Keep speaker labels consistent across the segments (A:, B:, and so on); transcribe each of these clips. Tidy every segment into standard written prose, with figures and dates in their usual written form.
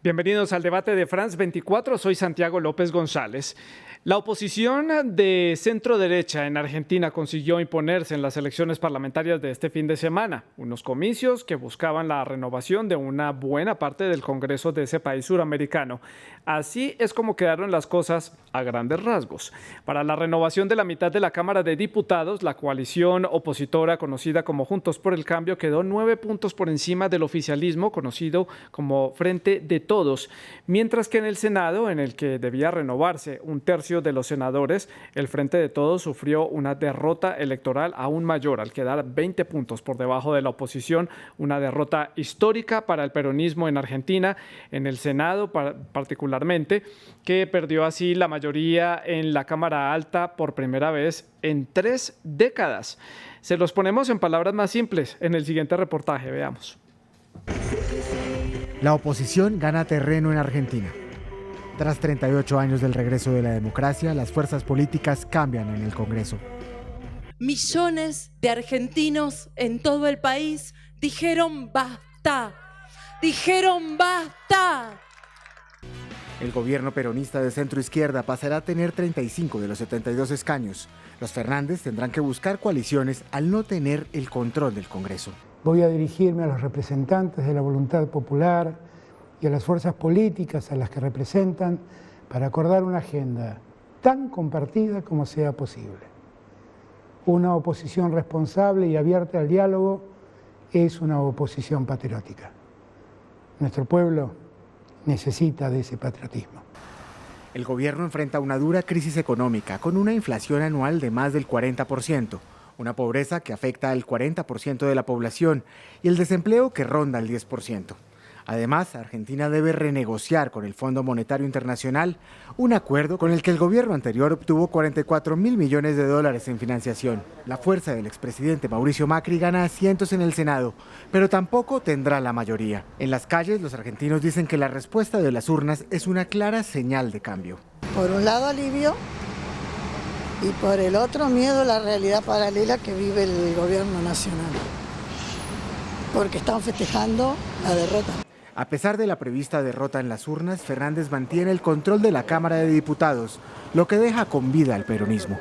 A: Bienvenidos al debate de France 24, soy Santiago López González. La oposición de centro derecha en Argentina consiguió imponerse en las elecciones parlamentarias de este fin de semana, unos comicios que buscaban la renovación de una buena parte del Congreso de ese país suramericano. Así es como quedaron las cosas a grandes rasgos. Para la renovación de la mitad de la Cámara de Diputados, la coalición opositora conocida como Juntos por el Cambio quedó 9 puntos por encima del oficialismo conocido como Frente de Todos, mientras que en el Senado, en el que debía renovarse un tercio de los senadores, el Frente de Todos sufrió una derrota electoral aún mayor al quedar 20 puntos por debajo de la oposición, una derrota histórica para el peronismo en Argentina, en el Senado particularmente, que perdió así la mayoría en la Cámara Alta por primera vez en 3 décadas. Se los ponemos en palabras más simples en el siguiente reportaje, veamos.
B: La oposición gana terreno en Argentina. Tras 38 años del regreso de la democracia, las fuerzas políticas cambian en el Congreso.
C: Millones de argentinos en todo el país dijeron basta, dijeron basta.
B: El gobierno peronista de centro izquierda pasará a tener 35 de los 72 escaños. Los Fernández tendrán que buscar coaliciones al no tener el control del Congreso.
D: Voy a dirigirme a los representantes de la voluntad popular y a las fuerzas políticas a las que representan para acordar una agenda tan compartida como sea posible. Una oposición responsable y abierta al diálogo es una oposición patriótica. Nuestro pueblo necesita de ese patriotismo.
B: El gobierno enfrenta una dura crisis económica con una inflación anual de más del 40%, una pobreza que afecta al 40% de la población y el desempleo que ronda el 10%. Además, Argentina debe renegociar con el Fondo Monetario Internacional un acuerdo con el que el gobierno anterior obtuvo 44.000 millones de dólares en financiación. La fuerza del expresidente Mauricio Macri gana asientos en el Senado, pero tampoco tendrá la mayoría. En las calles, los argentinos dicen que la respuesta de las urnas es una clara señal de cambio.
E: Por un lado alivio y por el otro miedo a la realidad paralela que vive el gobierno nacional, porque están festejando la derrota.
B: A pesar de la prevista derrota en las urnas, Fernández mantiene el control de la Cámara de Diputados, lo que deja con vida al peronismo.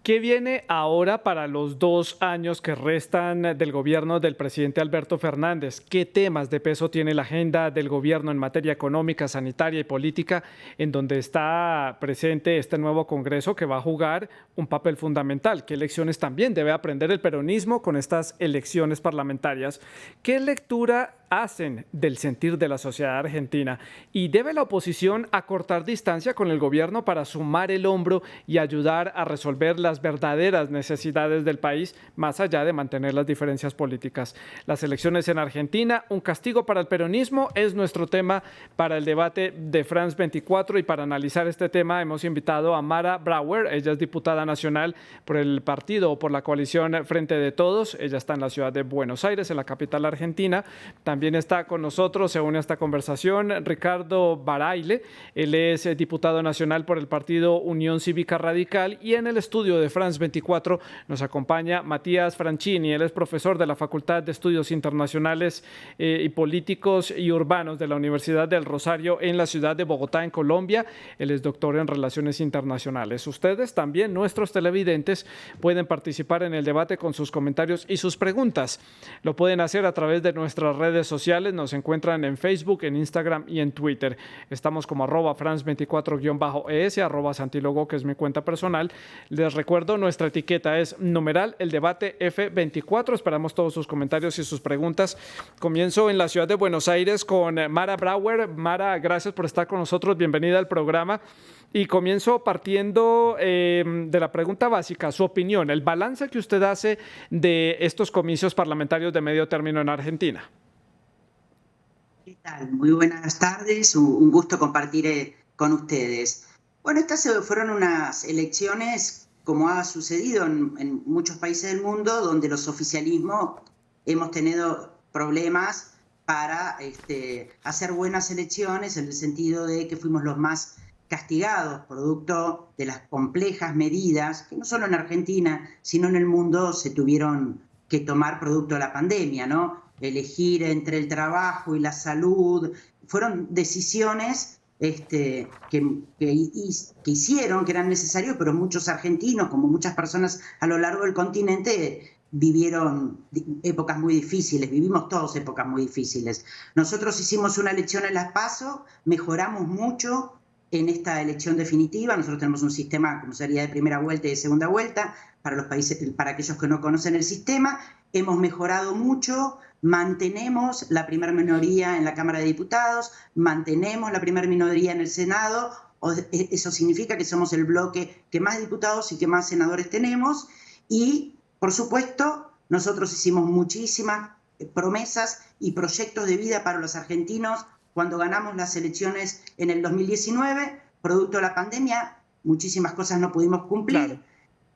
A: ¿Qué viene ahora para los 2 años que restan del gobierno del presidente Alberto Fernández? ¿Qué temas de peso tiene la agenda del gobierno en materia económica, sanitaria y política, en donde está presente este nuevo Congreso que va a jugar un papel fundamental? ¿Qué lecciones también debe aprender el peronismo con estas elecciones parlamentarias? ¿Qué lectura hacen del sentir de la sociedad argentina? ¿Y debe la oposición acortar distancia con el gobierno para sumar el hombro y ayudar a resolver las verdaderas necesidades del país, más allá de mantener las diferencias políticas? Las elecciones en Argentina, un castigo para el peronismo, es nuestro tema para el debate de France 24, y para analizar este tema hemos invitado a Mara Brauer. Ella es diputada nacional por el partido o por la coalición Frente de Todos. Ella está en la ciudad de Buenos Aires, en la capital argentina. También está con nosotros, se une a esta conversación, Ricardo Baraile. Él es diputado nacional por el partido Unión Cívica Radical, y en el estudio de France 24 nos acompaña Matías Franchini. Él es profesor de la Facultad de Estudios Internacionales y Políticos y Urbanos de la Universidad del Rosario en la ciudad de Bogotá, en Colombia. Él es doctor en Relaciones Internacionales. Ustedes también, nuestros televidentes, pueden participar en el debate con sus comentarios y sus preguntas. Lo pueden hacer a través de nuestras redes sociales. Nos encuentran en Facebook, en Instagram y en Twitter. Estamos como @France24_ES, @Santilogo, que es mi cuenta personal. Les recuerdo, nuestra etiqueta es numeral el debate F24. Esperamos todos sus comentarios y sus preguntas. Comienzo en la ciudad de Buenos Aires con Mara Brauer. Mara, gracias por estar con nosotros. Bienvenida al programa. Y comienzo partiendo de la pregunta básica, su opinión, el balance que usted hace de estos comicios parlamentarios de medio término en Argentina.
F: ¿Qué tal? Muy buenas tardes, un gusto compartir con ustedes. Bueno, estas fueron unas elecciones, como ha sucedido en muchos países del mundo, donde los oficialismos hemos tenido problemas para hacer buenas elecciones, en el sentido de que fuimos los más castigados, producto de las complejas medidas que no solo en Argentina, sino en el mundo se tuvieron que tomar producto de la pandemia, ¿no? elegir entre el trabajo y la salud. Fueron decisiones que hicieron, que eran necesarias, pero muchos argentinos, como muchas personas a lo largo del continente, vivieron épocas muy difíciles, vivimos todos épocas muy difíciles. Nosotros hicimos una elección en las PASO, mejoramos mucho en esta elección definitiva. Nosotros tenemos un sistema, como sería de primera vuelta y de segunda vuelta, para los países, para aquellos que no conocen el sistema. Hemos mejorado mucho, mantenemos la primera minoría en la Cámara de Diputados, mantenemos la primera minoría en el Senado. Eso significa que somos el bloque que más diputados y que más senadores tenemos. Y, por supuesto, nosotros hicimos muchísimas promesas y proyectos de vida para los argentinos cuando ganamos las elecciones en el 2019. Producto de la pandemia, muchísimas cosas no pudimos cumplir. Claro.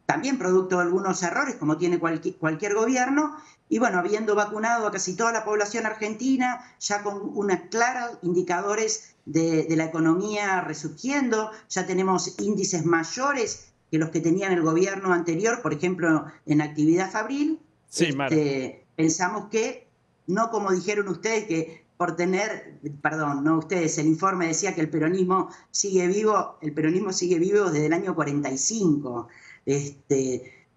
F: También producto de algunos errores, como tiene cualquier gobierno. Y bueno, habiendo vacunado a casi toda la población argentina, ya con unos claros indicadores de la economía resurgiendo, ya tenemos índices mayores que los que tenía el gobierno anterior, por ejemplo, en actividad fabril.
A: Sí,
F: pensamos que, no como dijeron ustedes, que por tener, perdón, no ustedes, el informe decía que el peronismo sigue vivo desde el año 45.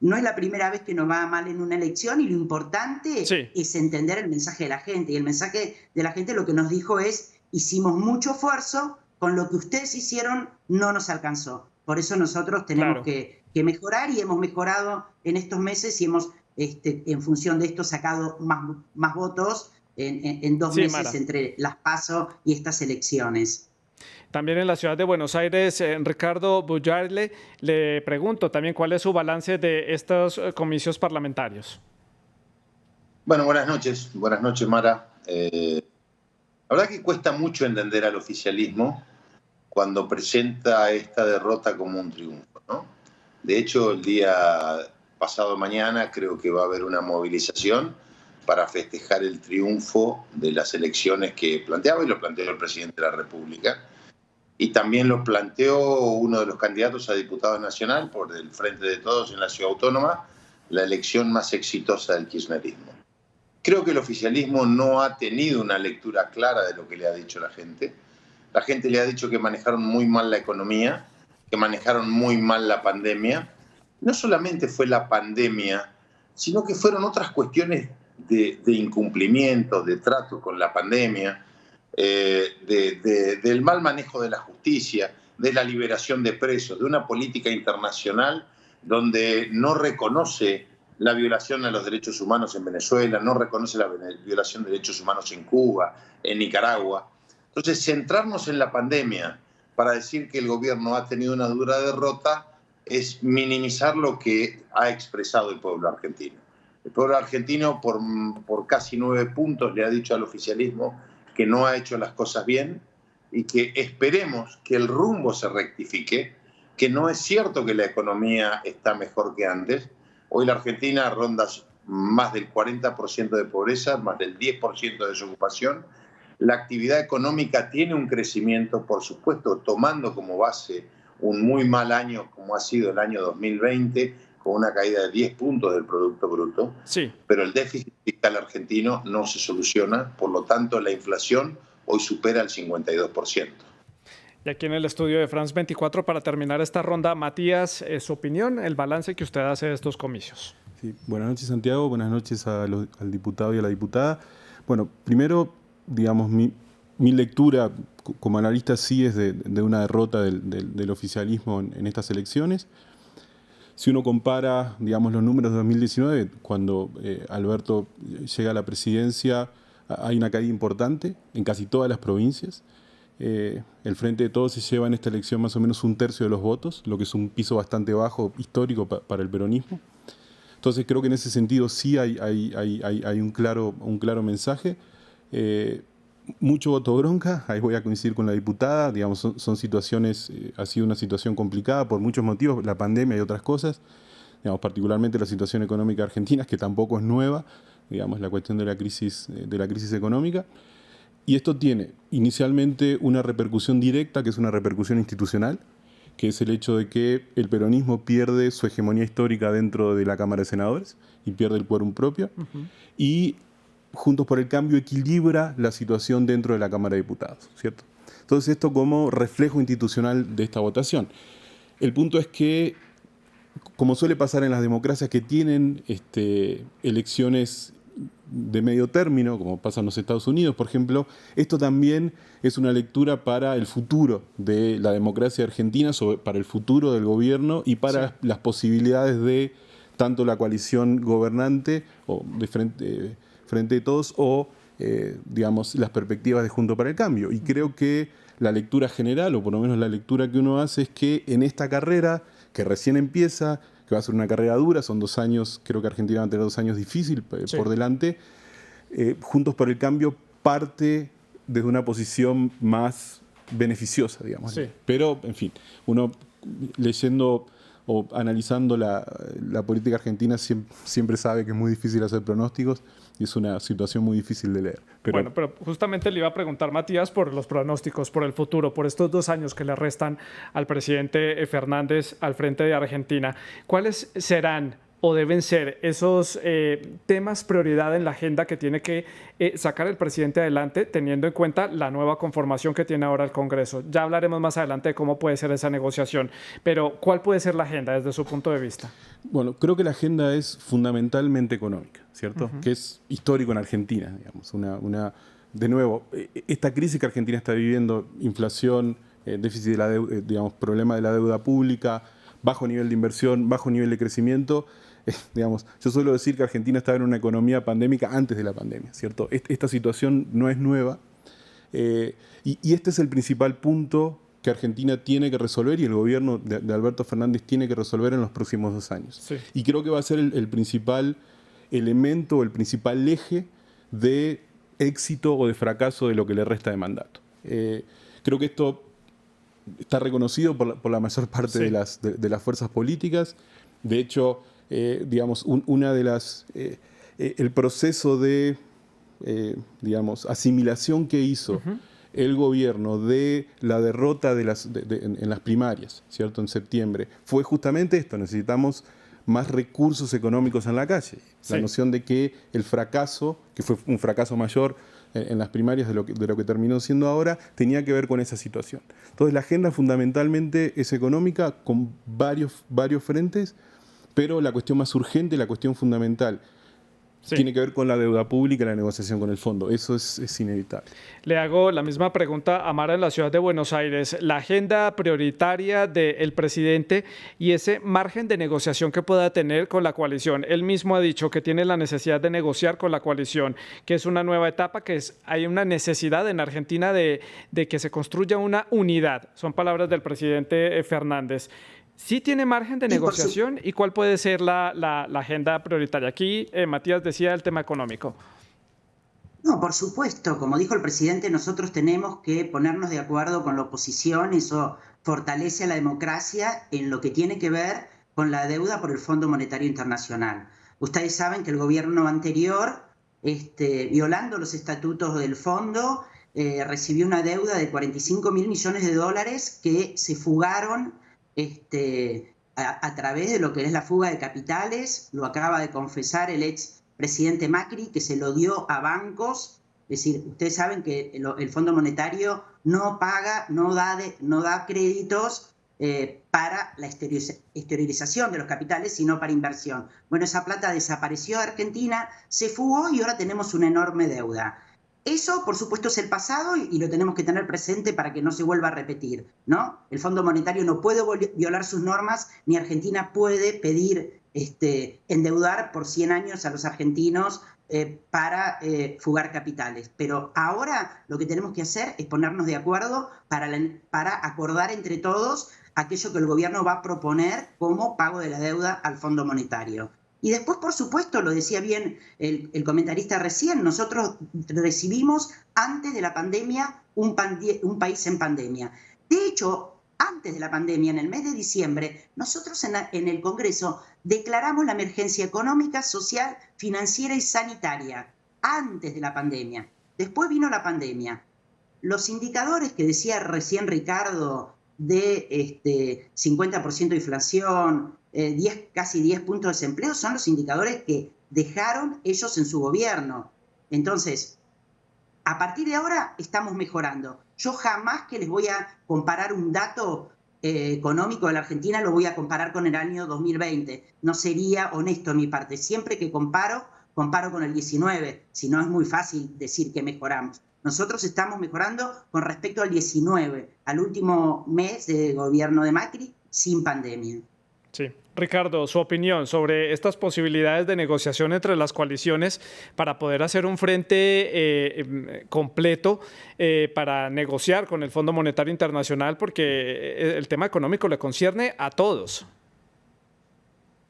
F: No es la primera vez que nos va mal en una elección, y lo importante es entender el mensaje de la gente. Y el mensaje de la gente lo que nos dijo es: hicimos mucho esfuerzo, con lo que ustedes hicieron no nos alcanzó. Por eso nosotros tenemos que mejorar, y hemos mejorado en estos meses, y hemos, en función de esto, sacado más votos en 2 meses, Mara, entre las PASO y estas elecciones.
A: También en la ciudad de Buenos Aires, Ricardo Bullarle, le pregunto también cuál es su balance de estos comicios parlamentarios.
G: Bueno, buenas noches, Mara. La verdad que cuesta mucho entender al oficialismo cuando presenta esta derrota como un triunfo, ¿no? De hecho, el día pasado mañana creo que va a haber una movilización para festejar el triunfo de las elecciones que planteaba, y lo planteó el presidente de la República. Y también lo planteó uno de los candidatos a diputado nacional por el Frente de Todos en la Ciudad Autónoma, la elección más exitosa del kirchnerismo. Creo que el oficialismo no ha tenido una lectura clara de lo que le ha dicho la gente. La gente le ha dicho que manejaron muy mal la economía, que manejaron muy mal la pandemia. No solamente fue la pandemia, sino que fueron otras cuestiones de incumplimiento, de trato con la pandemia, del mal manejo de la justicia, de la liberación de presos, de una política internacional donde no reconoce la violación a los derechos humanos en Venezuela, no reconoce la violación de derechos humanos en Cuba, en Nicaragua. Entonces, centrarnos en la pandemia para decir que el gobierno ha tenido una dura derrota es minimizar lo que ha expresado el pueblo argentino. El pueblo argentino, por casi 9 puntos, le ha dicho al oficialismo que no ha hecho las cosas bien, y que esperemos que el rumbo se rectifique, que no es cierto que la economía está mejor que antes. Hoy la Argentina ronda más del 40% de pobreza, más del 10% de desocupación. La actividad económica tiene un crecimiento, por supuesto, tomando como base un muy mal año como ha sido el año 2020, con una caída de 10 puntos del Producto Bruto.
A: Sí.
G: Pero el déficit fiscal argentino no se soluciona, por lo tanto la inflación hoy supera el 52%.
A: Y aquí en el estudio de France 24, para terminar esta ronda, Matías, su opinión, el balance que usted hace de estos comicios.
H: Sí. Buenas noches, Santiago. Buenas noches al diputado y a la diputada. Bueno, primero, digamos, mi lectura como analista sí es de una derrota del oficialismo en estas elecciones. Si uno compara, digamos, los números de 2019, cuando Alberto llega a la presidencia, hay una caída importante en casi todas las provincias. El Frente de Todos se lleva en esta elección más o menos 1/3 de los votos, lo que es un piso bastante bajo, histórico para el peronismo. Entonces creo que en ese sentido sí hay un claro mensaje. Mucho voto bronca, ahí voy a coincidir con la diputada, digamos, son situaciones, ha sido una situación complicada por muchos motivos, la pandemia y otras cosas, digamos, particularmente la situación económica argentina, que tampoco es nueva, digamos, la cuestión de la crisis económica. Y esto tiene inicialmente una repercusión directa, que es una repercusión institucional, que es el hecho de que el peronismo pierde su hegemonía histórica dentro de la Cámara de Senadores y pierde el quórum propio. Y Juntos por el Cambio equilibra la situación dentro de la Cámara de Diputados, ¿cierto? Entonces esto como reflejo institucional de esta votación. El punto es que, como suele pasar en las democracias que tienen elecciones de medio término, como pasa en los Estados Unidos, por ejemplo, esto también es una lectura para el futuro de la democracia argentina, para el futuro del gobierno y para las posibilidades de tanto la coalición gobernante o de frente de todos o, digamos, las perspectivas de Juntos para el Cambio. Y creo que la lectura general, o por lo menos la lectura que uno hace, es que en esta carrera, que recién empieza, que va a ser una carrera dura, son 2 años, creo que Argentina va a tener 2 años difíciles por delante, Juntos por el Cambio parte desde una posición más beneficiosa, digamos. Sí. Pero, en fin, uno leyendo o analizando la política argentina siempre sabe que es muy difícil hacer pronósticos y es una situación muy difícil de leer.
A: Pero justamente le iba a preguntar, Matías, por los pronósticos, por el futuro, por estos 2 años que le restan al presidente Fernández al frente de Argentina. ¿Cuáles serán o deben ser esos temas prioridad en la agenda que tiene que sacar el presidente adelante, teniendo en cuenta la nueva conformación que tiene ahora el Congreso? Ya hablaremos más adelante de cómo puede ser esa negociación, pero ¿cuál puede ser la agenda desde su punto de vista?
H: Bueno, creo que la agenda es fundamentalmente económica, ¿cierto? Que es histórico en Argentina, digamos. De nuevo, esta crisis que Argentina está viviendo, inflación, déficit de la deuda, digamos, problema de la deuda pública, bajo nivel de inversión, bajo nivel de crecimiento. Digamos, yo suelo decir que Argentina estaba en una economía pandémica antes de la pandemia, ¿cierto? Esta situación no es nueva y este es el principal punto que Argentina tiene que resolver y el gobierno de Alberto Fernández tiene que resolver en los próximos 2 años. Sí. Y creo que va a ser el principal elemento, el principal eje de éxito o de fracaso de lo que le resta de mandato. Creo que esto está reconocido por la mayor parte de las fuerzas políticas. De hecho, digamos, una de las el proceso de digamos, asimilación que hizo el gobierno de la derrota en las primarias, ¿cierto? En septiembre, fue justamente esto: necesitamos más recursos económicos en la calle. La noción de que el fracaso, que fue un fracaso mayor en las primarias de lo que terminó siendo ahora, tenía que ver con esa situación. Entonces la agenda fundamentalmente es económica, con varios frentes, pero la cuestión más urgente, la cuestión fundamental, tiene que ver con la deuda pública y la negociación con el fondo. Eso es inevitable.
A: Le hago la misma pregunta a Mara en la ciudad de Buenos Aires. La agenda prioritaria del presidente y ese margen de negociación que pueda tener con la coalición. Él mismo ha dicho que tiene la necesidad de negociar con la coalición, que es una nueva etapa, hay una necesidad en Argentina de que se construya una unidad. Son palabras del presidente Fernández. ¿Sí tiene margen de negociación y cuál puede ser la agenda prioritaria? Aquí Matías decía el tema económico.
F: No, por supuesto, como dijo el presidente, nosotros tenemos que ponernos de acuerdo con la oposición. Eso fortalece a la democracia en lo que tiene que ver con la deuda por el Fondo Monetario Internacional. Ustedes saben que el gobierno anterior, violando los estatutos del fondo, recibió una deuda de 45.000 millones de dólares que se fugaron a través de lo que es la fuga de capitales. Lo acaba de confesar el ex presidente Macri, que se lo dio a bancos. Es decir, ustedes saben que el Fondo Monetario no paga, no da créditos para la exteriorización de los capitales, sino para inversión. Bueno, esa plata desapareció de Argentina, se fugó y ahora tenemos una enorme deuda. Eso, por supuesto, es el pasado y lo tenemos que tener presente para que no se vuelva a repetir, ¿no? El Fondo Monetario no puede violar sus normas, ni Argentina puede pedir endeudar por 100 años a los argentinos para fugar capitales. Pero ahora lo que tenemos que hacer es ponernos de acuerdo para acordar entre todos aquello que el gobierno va a proponer como pago de la deuda al Fondo Monetario. Y después, por supuesto, lo decía bien el comentarista recién, nosotros recibimos antes de la pandemia un país en pandemia. De hecho, antes de la pandemia, en el mes de diciembre, nosotros en el Congreso declaramos la emergencia económica, social, financiera y sanitaria, antes de la pandemia. Después vino la pandemia. Los indicadores que decía recién Ricardo de 50% de inflación, casi 10 puntos de desempleo, son los indicadores que dejaron ellos en su gobierno. Entonces, a partir de ahora estamos mejorando. Yo jamás que les voy a comparar un dato económico de la Argentina, lo voy a comparar con el año 2020. No sería honesto de mi parte. Siempre que comparo con el 19, si no es muy fácil decir que mejoramos. Nosotros estamos mejorando con respecto al 19, al último mes de gobierno de Macri, sin pandemia.
A: Sí. Ricardo, su opinión sobre estas posibilidades de negociación entre las coaliciones para poder hacer un frente completo para negociar con el Fondo Monetario Internacional, porque el tema económico le concierne a todos.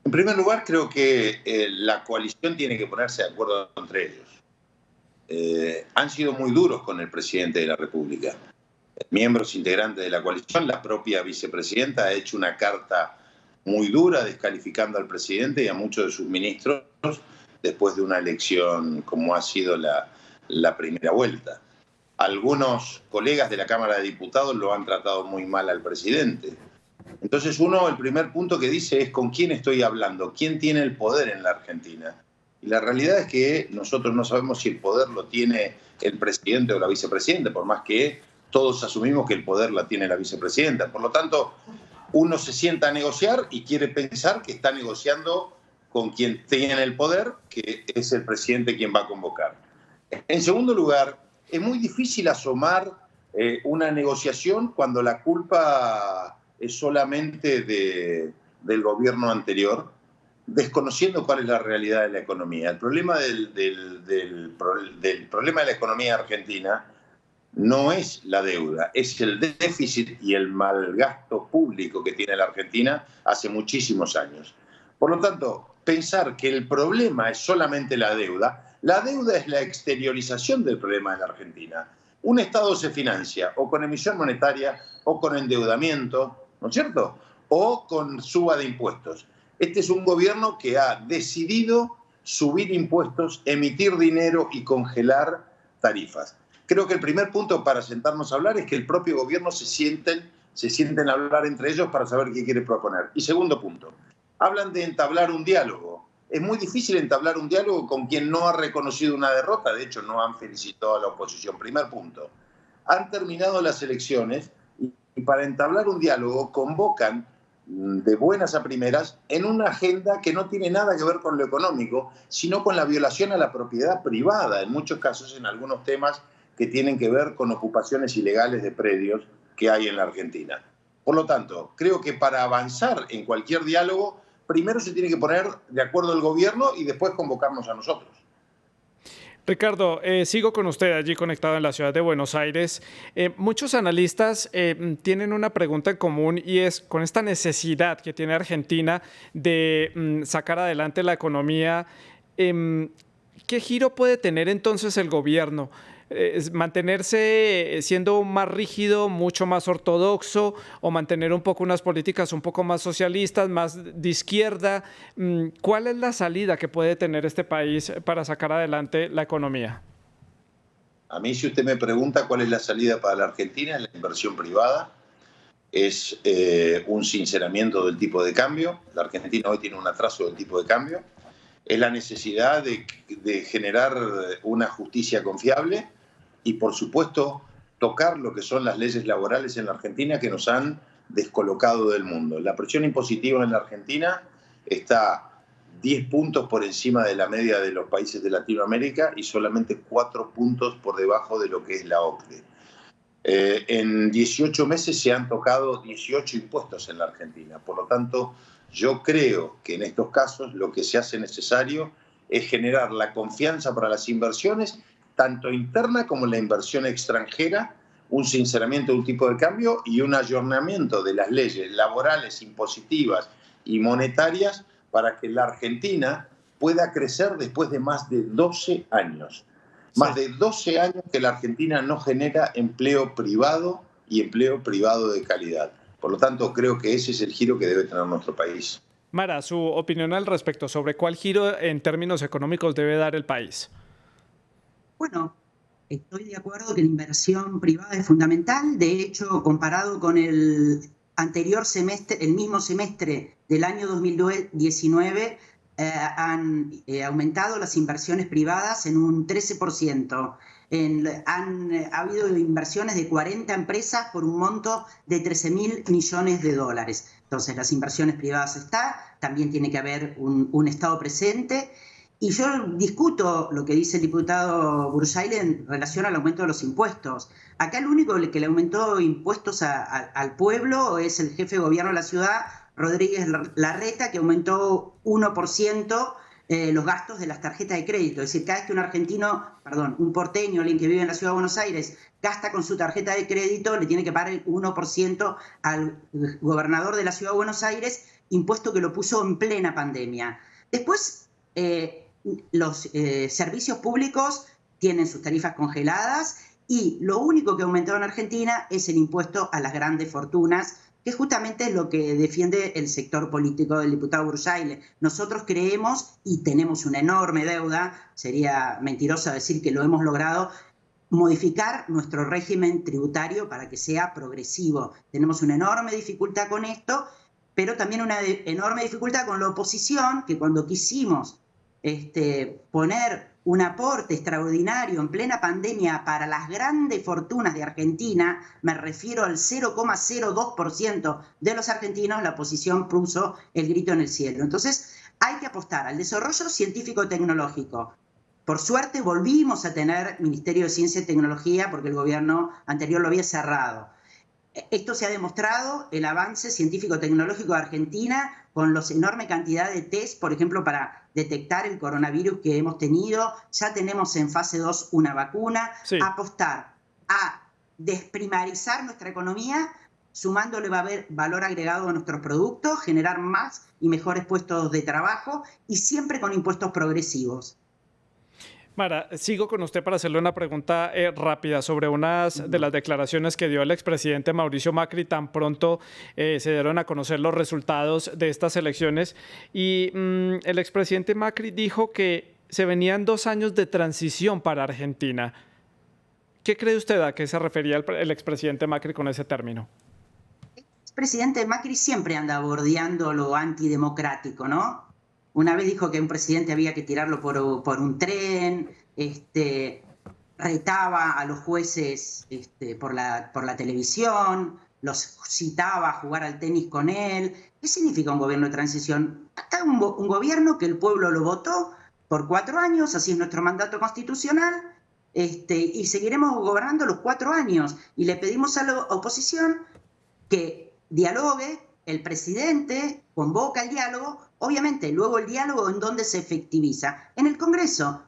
G: En primer lugar, creo que la coalición tiene que ponerse de acuerdo entre ellos. Han sido muy duros con el presidente de la República. Miembros integrantes de la coalición, la propia vicepresidenta ha hecho una carta muy dura descalificando al presidente y a muchos de sus ministros después de una elección como ha sido la primera vuelta. Algunos colegas de la Cámara de Diputados lo han tratado muy mal al presidente. Entonces el primer punto que dice es ¿con quién estoy hablando? ¿Quién tiene el poder en la Argentina? Y la realidad es que nosotros no sabemos si el poder lo tiene el presidente o la vicepresidenta, por más que todos asumimos que el poder la tiene la vicepresidenta. Por lo tanto, uno se sienta a negociar y quiere pensar que está negociando con quien tiene el poder, que es el presidente quien va a convocar. En segundo lugar, es muy difícil asomar una negociación cuando la culpa es solamente del gobierno anterior, desconociendo cuál es la realidad de la economía. El problema del problema de la economía argentina no es la deuda, es el déficit y el malgasto público que tiene la Argentina hace muchísimos años. Por lo tanto, pensar que el problema es solamente la deuda es la exteriorización del problema de la Argentina. Un Estado se financia o con emisión monetaria o con endeudamiento, ¿no es cierto? O con suba de impuestos. Este es un gobierno que ha decidido subir impuestos, emitir dinero y congelar tarifas. Creo que el primer punto para sentarnos a hablar es que el propio gobierno se sienten a hablar entre ellos para saber qué quiere proponer. Y segundo punto, hablan de entablar un diálogo. Es muy difícil entablar un diálogo con quien no ha reconocido una derrota. De hecho, no han felicitado a la oposición. Primer punto. Han terminado las elecciones y para entablar un diálogo convocan de buenas a primeras en una agenda que no tiene nada que ver con lo económico, sino con la violación a la propiedad privada, en muchos casos en algunos temas que tienen que ver con ocupaciones ilegales de predios que hay en la Argentina. Por lo tanto, creo que para avanzar en cualquier diálogo, primero se tiene que poner de acuerdo el gobierno y después convocarnos a nosotros.
A: Ricardo, sigo con usted allí conectado en la ciudad de Buenos Aires. Muchos analistas tienen una pregunta en común y es con esta necesidad que tiene Argentina de sacar adelante la economía, ¿qué giro puede tener entonces el gobierno? ¿Mantenerse siendo más rígido, mucho más ortodoxo o mantener un poco unas políticas un poco más socialistas, más de izquierda? ¿Cuál es la salida que puede tener este país para sacar adelante la economía?
G: A mí, si usted me pregunta cuál es la salida para la Argentina, es la inversión privada, es un sinceramiento del tipo de cambio. La Argentina hoy tiene un atraso del tipo de cambio. Es la necesidad de generar una justicia confiable y, por supuesto, tocar lo que son las leyes laborales en la Argentina que nos han descolocado del mundo. La presión impositiva en la Argentina está 10 puntos por encima de la media de los países de Latinoamérica y solamente 4 puntos por debajo de lo que es la OCDE. En 18 meses se han tocado 18 impuestos en la Argentina. Por lo tanto, yo creo que en estos casos lo que se hace necesario es generar la confianza para las inversiones, tanto interna como la inversión extranjera, un sinceramiento de un tipo de cambio y un ayornamiento de las leyes laborales, impositivas y monetarias para que la Argentina pueda crecer después de más de 12 años. Más de 12 años que la Argentina no genera empleo privado y empleo privado de calidad. Por lo tanto, creo que ese es el giro que debe tener nuestro país.
A: Mara, su opinión al respecto sobre cuál giro en términos económicos debe dar el país.
F: Bueno, estoy de acuerdo que la inversión privada es fundamental. De hecho, comparado con el anterior semestre, el mismo semestre del año 2019, han aumentado las inversiones privadas en un 13%. Ha habido inversiones de 40 empresas por un monto de 13.000 millones de dólares. Entonces, las inversiones privadas también tiene que haber un Estado presente. Y yo discuto lo que dice el diputado Bursaile en relación al aumento de los impuestos. Acá el único que le aumentó impuestos al pueblo es el jefe de gobierno de la ciudad, Rodríguez Larreta, que aumentó 1% los gastos de las tarjetas de crédito. Es decir, cada vez que un porteño, alguien que vive en la ciudad de Buenos Aires, gasta con su tarjeta de crédito, le tiene que pagar el 1% al gobernador de la ciudad de Buenos Aires, impuesto que lo puso en plena pandemia. Después, los servicios públicos tienen sus tarifas congeladas y lo único que aumentó en Argentina es el impuesto a las grandes fortunas, que justamente es lo que defiende el sector político del diputado Bursaile. Nosotros creemos, y tenemos una enorme deuda, sería mentiroso decir que lo hemos logrado, modificar nuestro régimen tributario para que sea progresivo. Tenemos una enorme dificultad con esto, pero también una enorme dificultad con la oposición, que cuando quisimos poner un aporte extraordinario en plena pandemia para las grandes fortunas de Argentina, me refiero al 0,02% de los argentinos, la oposición puso el grito en el cielo. Entonces, hay que apostar al desarrollo científico-tecnológico. Por suerte, volvimos a tener Ministerio de Ciencia y Tecnología porque el gobierno anterior lo había cerrado. Esto se ha demostrado, el avance científico-tecnológico de Argentina, con la enorme cantidad de test, por ejemplo, para detectar el coronavirus que hemos tenido. Ya tenemos en fase 2 una vacuna. Sí. Apostar a desprimarizar nuestra economía, sumándole va a haber valor agregado a nuestros productos, generar más y mejores puestos de trabajo y siempre con impuestos progresivos.
A: Mara, sigo con usted para hacerle una pregunta rápida sobre unas de las declaraciones que dio el expresidente Mauricio Macri tan pronto se dieron a conocer los resultados de estas elecciones. Y el expresidente Macri dijo que se venían 2 años de transición para Argentina. ¿Qué cree usted a qué se refería el expresidente Macri con ese término?
F: El expresidente Macri siempre anda bordeando lo antidemocrático, ¿no? Una vez dijo que un presidente había que tirarlo por un tren, retaba a los jueces por la televisión, los citaba a jugar al tenis con él. ¿Qué significa un gobierno de transición? Acá un gobierno que el pueblo lo votó por 4 años, así es nuestro mandato constitucional, y seguiremos gobernando los 4 años. Y le pedimos a la oposición que dialogue, el presidente convoca el diálogo, obviamente luego el diálogo en dónde se efectiviza. En el Congreso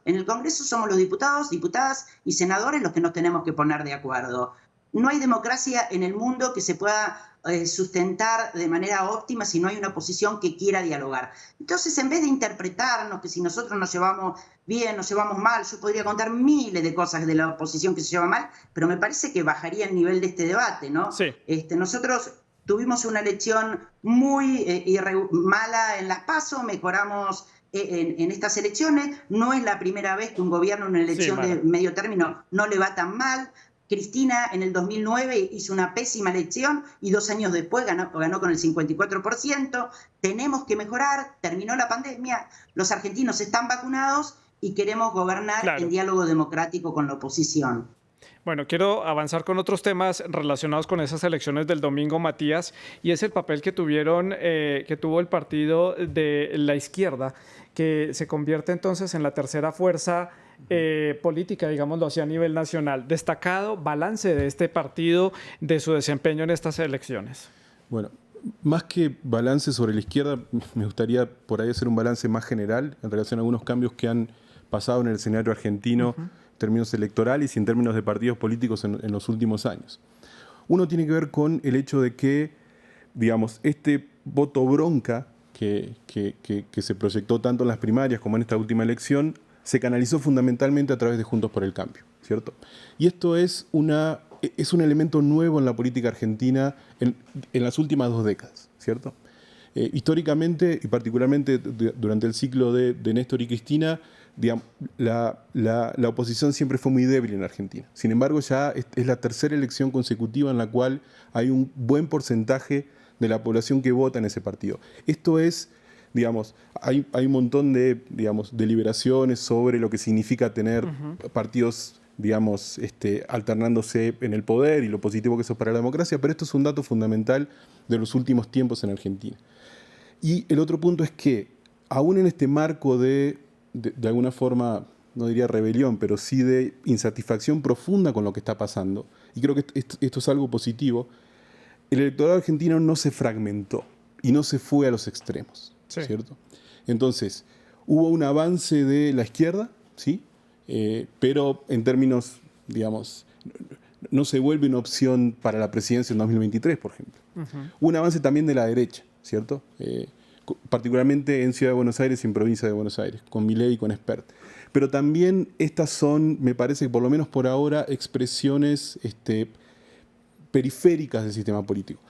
F: somos los diputados, diputadas y senadores los que nos tenemos que poner de acuerdo. No hay democracia en el mundo que se pueda sustentar de manera óptima si no hay una oposición que quiera dialogar. Entonces, en vez de interpretarnos que si nosotros nos llevamos bien, nos llevamos mal, yo podría contar miles de cosas de la oposición que se lleva mal, pero me parece que bajaría el nivel de este debate, ¿no?
A: Sí.
F: Nosotros tuvimos una elección muy mala en las PASO, mejoramos en estas elecciones. No es la primera vez que un gobierno en una elección de medio término no le va tan mal. Cristina en el 2009 hizo una pésima elección y 2 años después ganó con el 54%. Tenemos que mejorar, terminó la pandemia, los argentinos están vacunados y queremos gobernar en diálogo democrático con la oposición.
A: Bueno, quiero avanzar con otros temas relacionados con esas elecciones del domingo, Matías, y es el papel que tuvo el partido de la izquierda, que se convierte entonces en la tercera fuerza política, digámoslo así, a nivel nacional. Destacado balance de este partido, de su desempeño en estas elecciones.
H: Bueno, más que balance sobre la izquierda, me gustaría por ahí hacer un balance más general en relación a algunos cambios que han pasado en el escenario argentino, en términos electorales y en términos de partidos políticos en los últimos años. Uno tiene que ver con el hecho de que, digamos, este voto bronca que se proyectó tanto en las primarias como en esta última elección, se canalizó fundamentalmente a través de Juntos por el Cambio, ¿cierto? Y esto es un elemento nuevo en la política argentina en las últimas 2 décadas, ¿cierto? Históricamente, y particularmente durante el ciclo de Néstor y Cristina, digamos, la oposición siempre fue muy débil en Argentina. Sin embargo, ya es la tercera elección consecutiva en la cual hay un buen porcentaje de la población que vota en ese partido. Esto es, digamos, hay un montón de, digamos, deliberaciones sobre lo que significa tener partidos, digamos, alternándose en el poder y lo positivo que eso es para la democracia, pero esto es un dato fundamental de los últimos tiempos en Argentina. Y el otro punto es que, aún en este marco de alguna forma, no diría rebelión, pero sí de insatisfacción profunda con lo que está pasando, y creo que esto es algo positivo, el electorado argentino no se fragmentó y no se fue a los extremos, sí, ¿cierto? Entonces, hubo un avance de la izquierda, ¿sí? Pero en términos, digamos, no se vuelve una opción para la presidencia en 2023, por ejemplo. Hubo un avance también de la derecha, ¿cierto? Particularmente en Ciudad de Buenos Aires y en Provincia de Buenos Aires, con Milei y con Espert. Pero también estas son, me parece que por lo menos por ahora, expresiones periféricas del sistema político.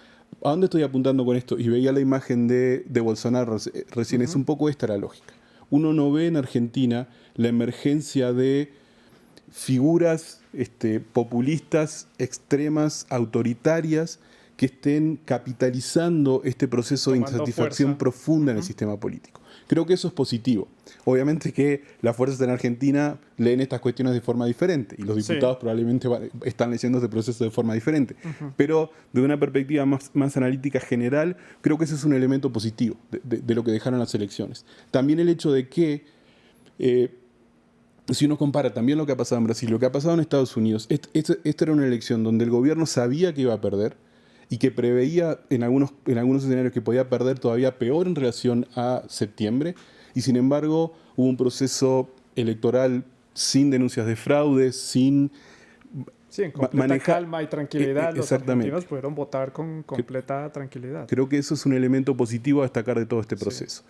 H: ¿A dónde estoy apuntando con esto? Y veía la imagen de Bolsonaro recién, es un poco esta la lógica. Uno no ve en Argentina la emergencia de figuras populistas, extremas, autoritarias, que estén capitalizando este proceso de insatisfacción profunda en el sistema político. Creo que eso es positivo. Obviamente que las fuerzas en Argentina leen estas cuestiones de forma diferente y los diputados probablemente están leyendo este proceso de forma diferente. Pero de una perspectiva más analítica general, creo que ese es un elemento positivo de lo que dejaron las elecciones. También el hecho de que, si uno compara también lo que ha pasado en Brasil, lo que ha pasado en Estados Unidos, esta era una elección donde el gobierno sabía que iba a perder y que preveía en algunos escenarios que podía perder todavía peor en relación a septiembre, y sin embargo hubo un proceso electoral sin denuncias de fraude, sin
A: en completa calma y tranquilidad. Los argentinos pudieron votar con completa tranquilidad.
H: Creo que eso es un elemento positivo a destacar de todo este proceso.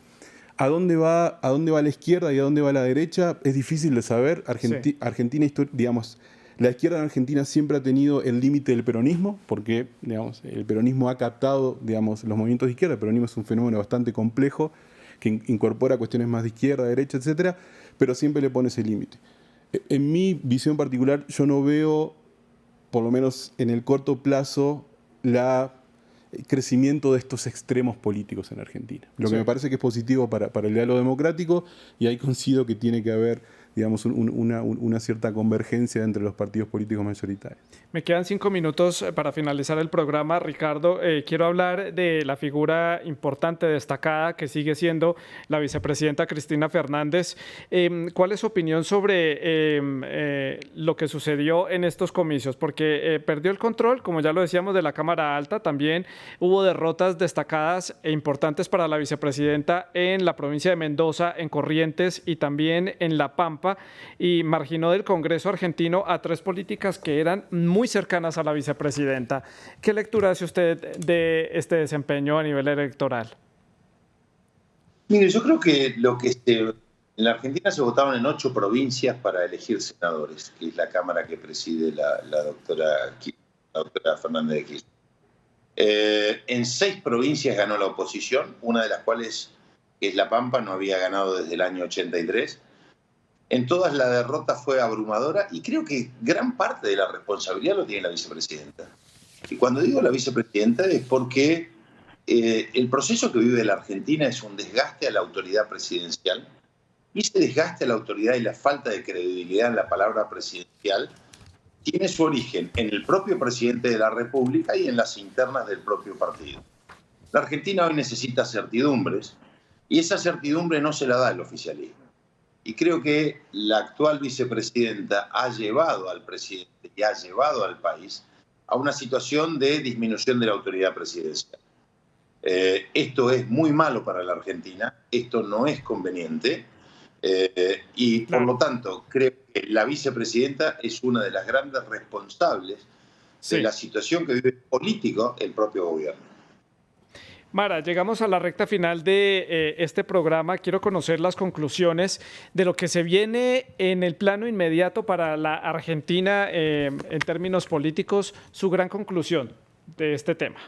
H: ¿A dónde va la izquierda y a dónde va la derecha? Es difícil de saber. Argentina, digamos, la izquierda en Argentina siempre ha tenido el límite del peronismo, porque, digamos, el peronismo ha captado, digamos, los movimientos de izquierda. El peronismo es un fenómeno bastante complejo que incorpora cuestiones más de izquierda, derecha, etcétera, pero siempre le pone ese límite. En mi visión particular, yo no veo, por lo menos en el corto plazo, el crecimiento de estos extremos políticos en Argentina. Lo que me parece que es positivo para el diálogo democrático, y ahí coincido que tiene que haber, digamos, una cierta convergencia entre los partidos políticos mayoritarios.
A: Me quedan 5 minutos para finalizar el programa, Ricardo. Quiero hablar de la figura importante, destacada, que sigue siendo la vicepresidenta Cristina Fernández. ¿Cuál es su opinión sobre lo que sucedió en estos comicios? Porque perdió el control, como ya lo decíamos, de la Cámara Alta. También hubo derrotas destacadas e importantes para la vicepresidenta en la provincia de Mendoza, en Corrientes y también en La Pampa, y marginó del Congreso argentino a 3 políticas que eran muy cercanas a la vicepresidenta. ¿Qué lectura hace usted de este desempeño a nivel electoral?
G: Mire, yo creo que en la Argentina se votaban en 8 provincias para elegir senadores, que es la Cámara que preside la doctora Fernández de Kirchner. En 6 provincias ganó la oposición, una de las cuales, que es La Pampa, no había ganado desde el año 83. En todas la derrota fue abrumadora y creo que gran parte de la responsabilidad lo tiene la vicepresidenta. Y cuando digo la vicepresidenta es porque el proceso que vive la Argentina es un desgaste a la autoridad presidencial, y ese desgaste a la autoridad y la falta de credibilidad en la palabra presidencial tiene su origen en el propio presidente de la República y en las internas del propio partido. La Argentina hoy necesita certidumbres y esa certidumbre no se la da el oficialismo. Y creo que la actual vicepresidenta ha llevado al presidente y ha llevado al país a una situación de disminución de la autoridad presidencial. Esto es muy malo para la Argentina, esto no es conveniente, y por lo tanto creo que la vicepresidenta es una de las grandes responsables de la situación que vive político el propio gobierno.
A: Mara, llegamos a la recta final de este programa. Quiero conocer las conclusiones de lo que se viene en el plano inmediato para la Argentina en términos políticos, su gran conclusión de este tema.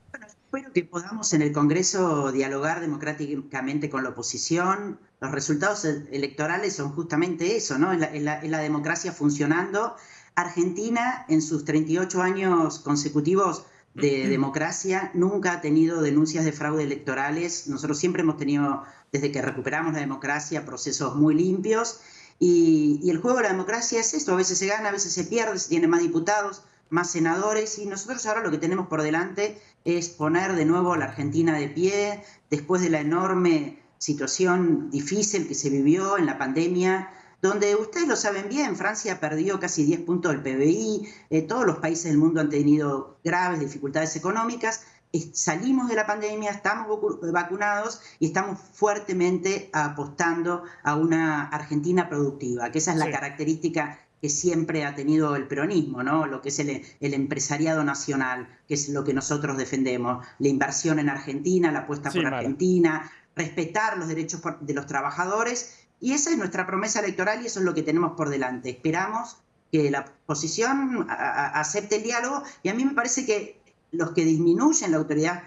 F: Bueno, espero que podamos en el Congreso dialogar democráticamente con la oposición. Los resultados electorales son justamente eso, ¿no? Es la democracia funcionando. Argentina, en sus 38 años consecutivos, de democracia, nunca ha tenido denuncias de fraude electorales. Nosotros siempre hemos tenido, desde que recuperamos la democracia, procesos muy limpios. Y el juego de la democracia es esto, a veces se gana, a veces se pierde, se tiene más diputados, más senadores, y nosotros ahora lo que tenemos por delante es poner de nuevo a la Argentina de pie, después de la enorme situación difícil que se vivió en la pandemia, donde ustedes lo saben bien, Francia perdió casi 10 puntos del PBI, todos los países del mundo han tenido graves dificultades económicas. Salimos de la pandemia, estamos vacunados y estamos fuertemente apostando a una Argentina productiva, que esa es la característica que siempre ha tenido el peronismo, ¿no? Lo que es el empresariado nacional, que es lo que nosotros defendemos, la inversión en Argentina, la apuesta por Argentina, respetar los derechos de los trabajadores, y esa es nuestra promesa electoral y eso es lo que tenemos por delante. Esperamos que la oposición acepte el diálogo, y a mí me parece que los que disminuyen la autoridad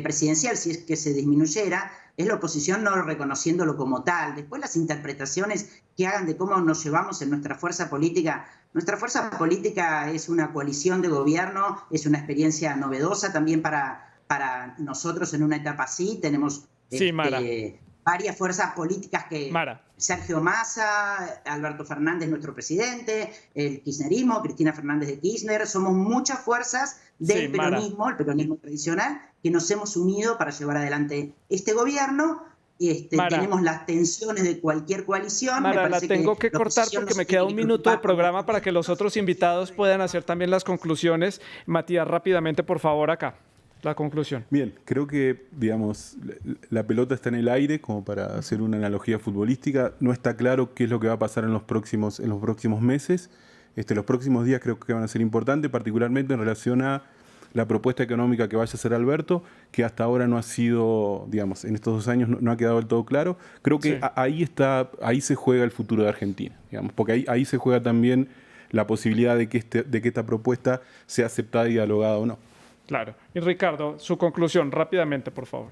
F: presidencial, si es que se disminuyera, es la oposición no reconociéndolo como tal. Después las interpretaciones que hagan de cómo nos llevamos en nuestra fuerza política. Nuestra fuerza política es una coalición de gobierno, es una experiencia novedosa también para nosotros en una etapa así. Tenemos varias fuerzas políticas que... Sergio Massa, Alberto Fernández, nuestro presidente, el kirchnerismo, Cristina Fernández de Kirchner, somos muchas fuerzas del peronismo, el peronismo tradicional, que nos hemos unido para llevar adelante este gobierno. Tenemos las tensiones de cualquier coalición.
A: Mara, la tengo que cortar porque me queda un minuto de programa para que los otros invitados puedan hacer también las conclusiones. Matías, rápidamente, por favor, acá. La conclusión.
H: Bien, creo que, digamos, la pelota está en el aire, como para hacer una analogía futbolística. No está claro qué es lo que va a pasar en los próximos meses. Los próximos días creo que van a ser importantes, particularmente en relación a la propuesta económica que vaya a hacer Alberto, que hasta ahora no ha sido, digamos, en estos 2 años no ha quedado del todo claro. Creo que ahí se juega el futuro de Argentina, digamos, porque ahí se juega también la posibilidad de que esta propuesta sea aceptada y dialogada o no.
A: Claro. Y Ricardo, su conclusión, rápidamente, por favor.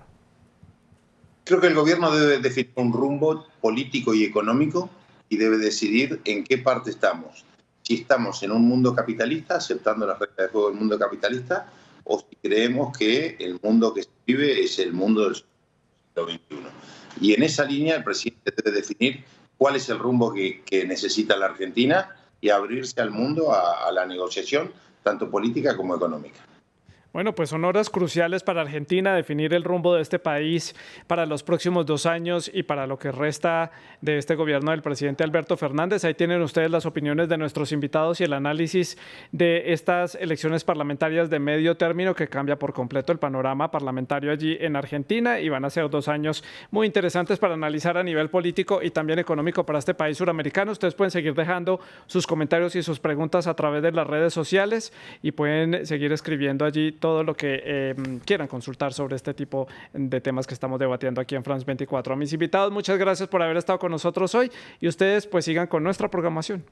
G: Creo que el gobierno debe definir un rumbo político y económico y debe decidir en qué parte estamos. Si estamos en un mundo capitalista, aceptando las reglas de juego del mundo capitalista, o si creemos que el mundo que se vive es el mundo del siglo XXI. Y en esa línea el presidente debe definir cuál es el rumbo que necesita la Argentina y abrirse al mundo, a la negociación, tanto política como económica.
A: Bueno, pues son horas cruciales para Argentina, definir el rumbo de este país para los próximos 2 años y para lo que resta de este gobierno del presidente Alberto Fernández. Ahí tienen ustedes las opiniones de nuestros invitados y el análisis de estas elecciones parlamentarias de medio término que cambia por completo el panorama parlamentario allí en Argentina, y van a ser 2 años muy interesantes para analizar a nivel político y también económico para este país suramericano. Ustedes pueden seguir dejando sus comentarios y sus preguntas a través de las redes sociales y pueden seguir escribiendo allí todo lo que quieran consultar sobre este tipo de temas que estamos debatiendo aquí en France 24. A mis invitados, muchas gracias por haber estado con nosotros hoy, y ustedes pues sigan con nuestra programación.